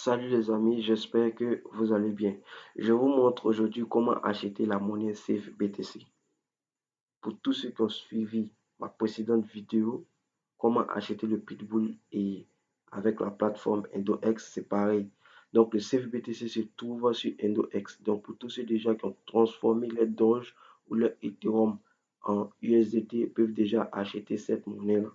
Salut les amis, j'espère que vous allez bien. Je vous montre aujourd'hui comment acheter la monnaie Safe BTC. Pour tous ceux qui ont suivi ma précédente vidéo, comment acheter le Pitbull et avec la plateforme EndoX, c'est pareil. Donc le Safe BTC se trouve sur EndoX. Donc pour tous ceux déjà qui ont transformé leur Doge ou leur Ethereum en USDT, peuvent déjà acheter cette monnaie-là.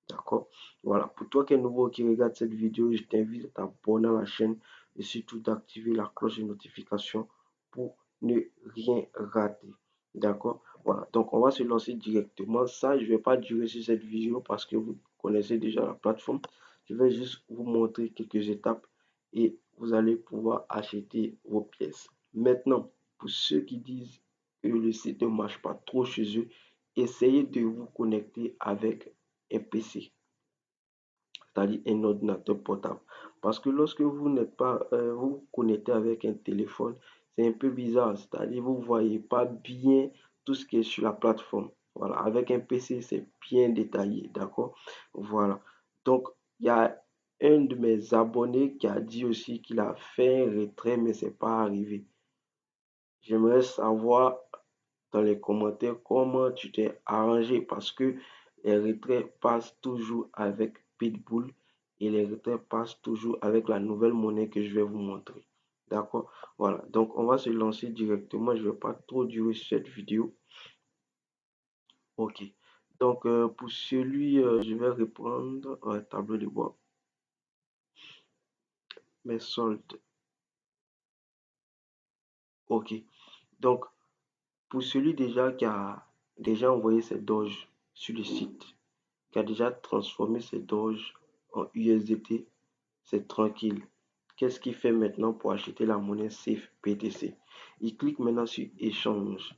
D'accord? Voilà. Pour toi qui es nouveau qui regarde cette vidéo, je t'invite à t'abonner à la chaîne et surtout d'activer la cloche de notification pour ne rien rater. D'accord? Voilà. Donc, on va se lancer directement. Ça, je ne vais pas durer sur cette vidéo parce que vous connaissez déjà la plateforme. Je vais juste vous montrer quelques étapes et vous allez pouvoir acheter vos pièces. Maintenant, pour ceux qui disent que le site ne marche pas trop chez eux, essayez de vous connecter avec un PC, c'est-à-dire un ordinateur portable. Parce que lorsque vous n'êtes pas, vous vous connectez avec un téléphone, c'est un peu bizarre, c'est-à-dire vous ne voyez pas bien tout ce qui est sur la plateforme. Voilà, avec un PC, c'est bien détaillé, d'accord? Voilà. Donc, il y a un de mes abonnés qui a dit aussi qu'il a fait un retrait, mais c'est pas arrivé. J'aimerais savoir dans les commentaires comment tu t'es arrangé parce que les retraits passent toujours avec Pitbull et les retraits passent toujours avec la nouvelle monnaie que je vais vous montrer. D'accord? Voilà. Donc, on va se lancer directement. Je ne vais pas trop durer cette vidéo. OK. Donc, pour celui, je vais reprendre un tableau de bord. Mes soldes. OK. Donc, pour celui déjà qui a déjà envoyé ses doges sur le site, qui a déjà transformé ses doges en USDT, c'est tranquille. Qu'est-ce qu'il fait maintenant pour acheter la monnaie Safe BTC? Il clique maintenant sur échange.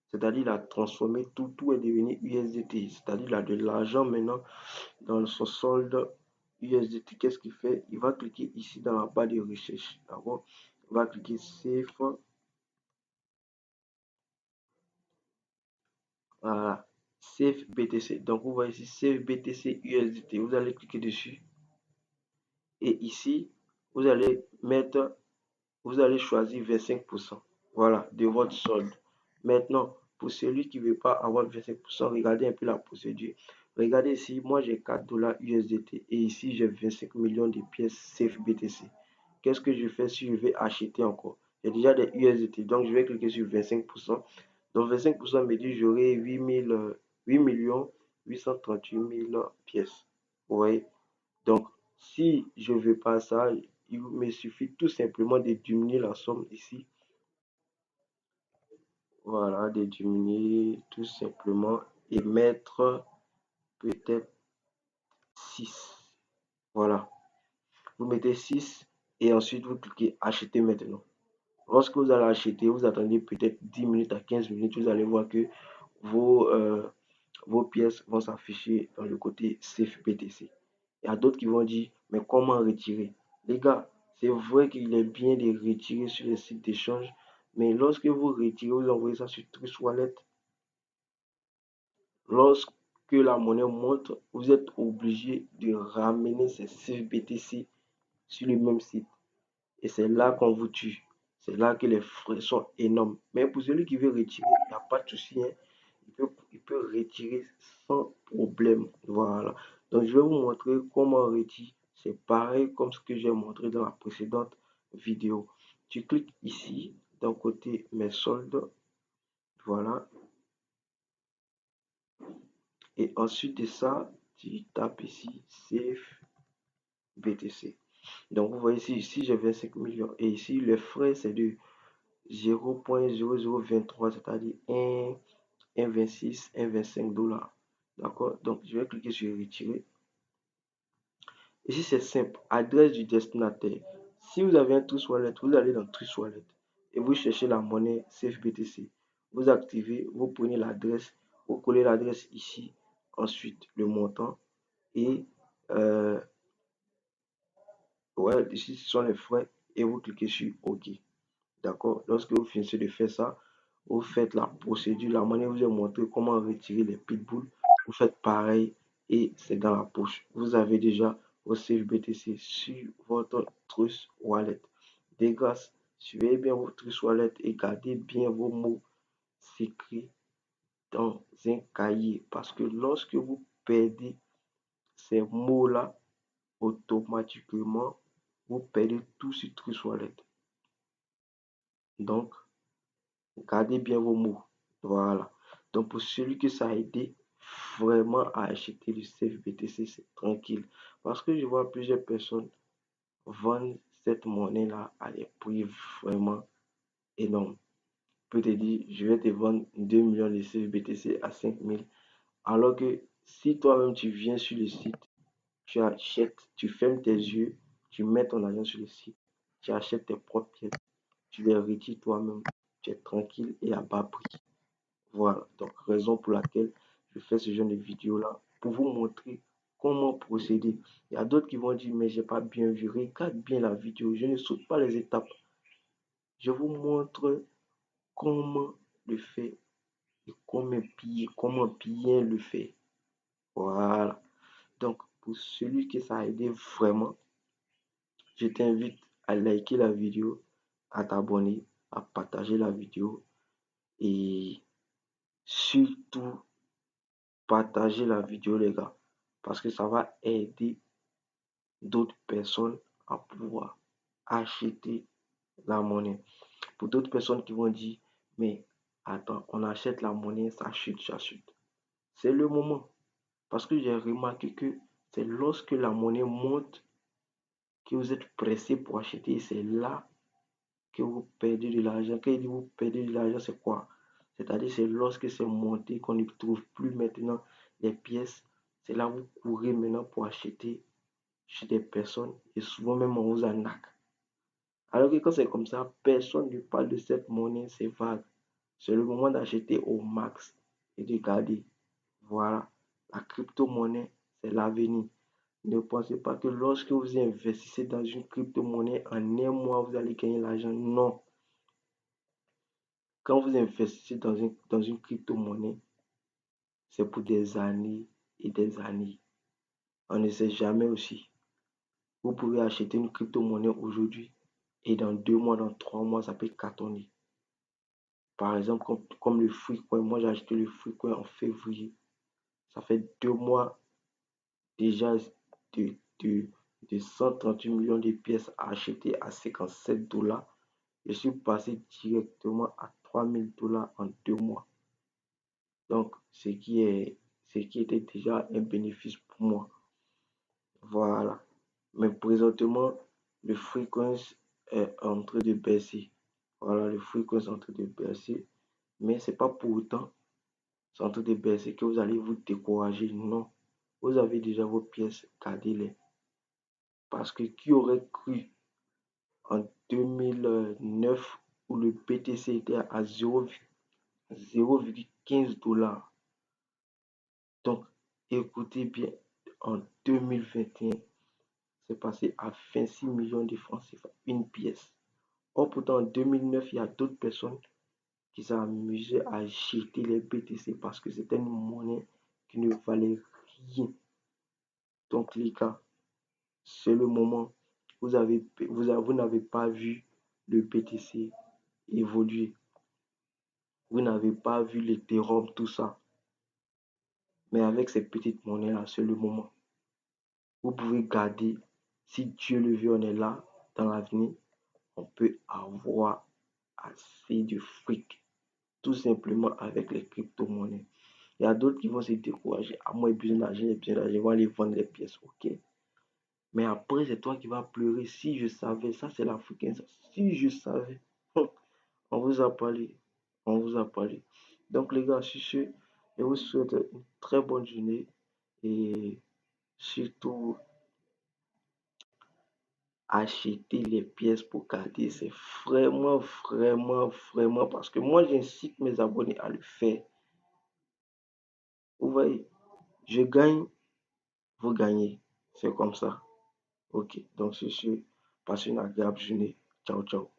C'est-à-dire il a transformé tout, tout est devenu USDT. C'est-à-dire il a de l'argent maintenant dans son solde USDT. Qu'est-ce qu'il fait? Il va cliquer ici dans la barre de recherche. D'accord? Il va cliquer Safe. Voilà. Safe BTC. Donc vous voyez ici Safe BTC USDT. Vous allez cliquer dessus. Et ici, vous allez mettre, vous allez choisir 25%. Voilà, de votre solde. Maintenant, pour celui qui ne veut pas avoir 25%, regardez un peu la procédure. Regardez ici, moi j'ai 4 dollars USDT et ici j'ai 25 millions de pièces Safe BTC. Qu'est-ce que je fais si je vais acheter encore? J'ai déjà des USDT, donc je vais cliquer sur 25%. Donc 25% me dit j'aurai 8 millions 838 000 pièces. Vous voyez? Donc, si je ne veux pas ça, il me suffit tout simplement de diminuer la somme ici. Voilà, de diminuer tout simplement et mettre peut-être 6. Voilà, vous mettez 6 et ensuite vous cliquez acheter maintenant. Lorsque vous allez acheter, vous attendez peut-être 10 minutes à 15 minutes, vous allez voir que vos, euh, vos pièces vont s'afficher dans le côté Safe BTC. Il y a d'autres qui vont dire, mais comment retirer? Les gars, c'est vrai qu'il est bien de retirer sur les sites d'échange, mais lorsque vous retirez, vous envoyez ça sur Trust Wallet. Lorsque la monnaie monte, vous êtes obligé de ramener ces Safe BTC sur le même site. Et c'est là qu'on vous tue. C'est là que les frais sont énormes. Mais pour celui qui veut retirer, il n'y a pas de souci, hein. Il peut retirer sans problème. Voilà. Donc, je vais vous montrer comment retirer. C'est pareil comme ce que j'ai montré dans la précédente vidéo. Tu cliques ici, d'un côté mes soldes. Voilà. Et ensuite de ça, tu tapes ici Safe BTC. Donc, vous voyez ici j'ai 25 millions. Et ici, le frais, c'est de 0.0023, c'est-à-dire 1,26, 1,25 dollars. D'accord? Donc, je vais cliquer sur retirer. Ici, c'est simple. Adresse du destinataire. Si vous avez un Trust Wallet, vous allez dans Trust Wallet et vous cherchez la monnaie CFBTC. Vous activez, vous prenez l'adresse, vous collez l'adresse ici, ensuite le montant et ouais, ici, ce sont les frais et vous cliquez sur OK. D'accord? Lorsque vous finissez de faire ça, vous faites la procédure, la manière vous ai montré comment retirer les pitbulls. Vous faites pareil et c'est dans la poche. Vous avez déjà vos Safe BTC sur votre Trust wallet. De grâce, surveillez bien votre trust wallet et gardez bien vos mots secrets dans un cahier parce que lorsque vous perdez ces mots-là, automatiquement, vous perdez tout sur trust wallet. Donc, gardez bien vos mots. Voilà. Donc, pour celui que ça a aidé vraiment à acheter le Safe BTC, c'est tranquille. Parce que je vois plusieurs personnes vendre cette monnaie-là à des prix vraiment énormes. Je peux te dire, je vais te vendre 2 millions de Safe BTC à 5 000. Alors que si toi-même tu viens sur le site, tu achètes, tu fermes tes yeux, tu mets ton argent sur le site, tu achètes tes propres pièces, tu les retires toi-même, tu es tranquille et à bas prix. Voilà, donc raison pour laquelle je fais ce genre de vidéo-là, pour vous montrer comment procéder. Il y a d'autres qui vont dire, mais j'ai pas bien vu. Regarde bien la vidéo, je ne saute pas les étapes. Je vous montre comment le faire et comment bien le faire. Voilà. Donc, pour celui que ça a aidé vraiment, je t'invite à liker la vidéo, à t'abonner, à partager la vidéo et surtout partager la vidéo, les gars, parce que ça va aider d'autres personnes à pouvoir acheter la monnaie. Pour d'autres personnes qui vont dire, mais attends, on achète la monnaie, ça chute, ça chute. C'est le moment. Parce que j'ai remarqué que c'est lorsque la monnaie monte que vous êtes pressé pour acheter. C'est là que vous perdez de l'argent. Quand il dit vous perdez de l'argent, c'est quoi? C'est-à-dire c'est lorsque c'est monté qu'on ne trouve plus maintenant les pièces. C'est là où vous courez maintenant pour acheter chez des personnes et souvent même on vous arnaque. Alors que quand c'est comme ça, personne ne parle de cette monnaie, c'est vague. C'est le moment d'acheter au max et de garder. Voilà, la crypto-monnaie, c'est l'avenir. Ne pensez pas que lorsque vous investissez dans une crypto-monnaie, en un mois, vous allez gagner l'argent. Non. Quand vous investissez dans une crypto-monnaie, c'est pour des années et des années. On ne sait jamais aussi. Vous pouvez acheter une crypto-monnaie aujourd'hui et dans 2 mois, dans 3 mois, ça peut cartonner. Par exemple, comme le Freecoin. Moi, j'ai acheté le Freecoin en février. Ça fait 2 mois déjà de, de, de 138 millions de pièces achetées à 57 dollars. Je suis passé directement à 3000 dollars en 2 mois. Donc, ce qui était déjà un bénéfice pour moi. Voilà. Mais présentement, le Freecoin est en train de baisser. Voilà, le Freecoin est en train de baisser. Mais c'est pas pour autant, c'est en train de baisser que vous allez vous décourager. Non. Vous avez déjà vos pièces, gardez-les. Parce que qui aurait cru en 2009 où le BTC était à 0,15 dollars. Donc, écoutez bien, en 2021, c'est passé à 26 millions de francs CFA, une pièce. Or, pourtant, en 2009, il y a d'autres personnes qui s'amusaient à jeter les BTC parce que c'était une monnaie qui ne valait rien. Donc, les gars, c'est le moment. Vous n'avez pas vu le BTC évoluer. Vous n'avez pas vu l'Ethereum, tout ça. Mais avec ces petites monnaies-là, c'est le moment. Vous pouvez garder, si Dieu le veut, on est là dans l'avenir, on peut avoir assez de fric, tout simplement avec les crypto-monnaies. Il y a d'autres qui vont se décourager. Ah, moi, j'ai besoin d'argent, ils vont aller vendre les pièces, ok. Mais après, c'est toi qui vas pleurer. Si je savais, ça c'est l'Africain, ça. Si je savais, on vous a parlé. On vous a parlé. Donc, les gars, sur ce, je vous souhaite une très bonne journée et surtout, acheter les pièces pour garder. C'est vraiment, vraiment, vraiment parce que moi, j'incite mes abonnés à le faire. Vous voyez, je gagne, vous gagnez. C'est comme ça. Ok, donc sur ce, passez une agréable journée. Ciao, ciao.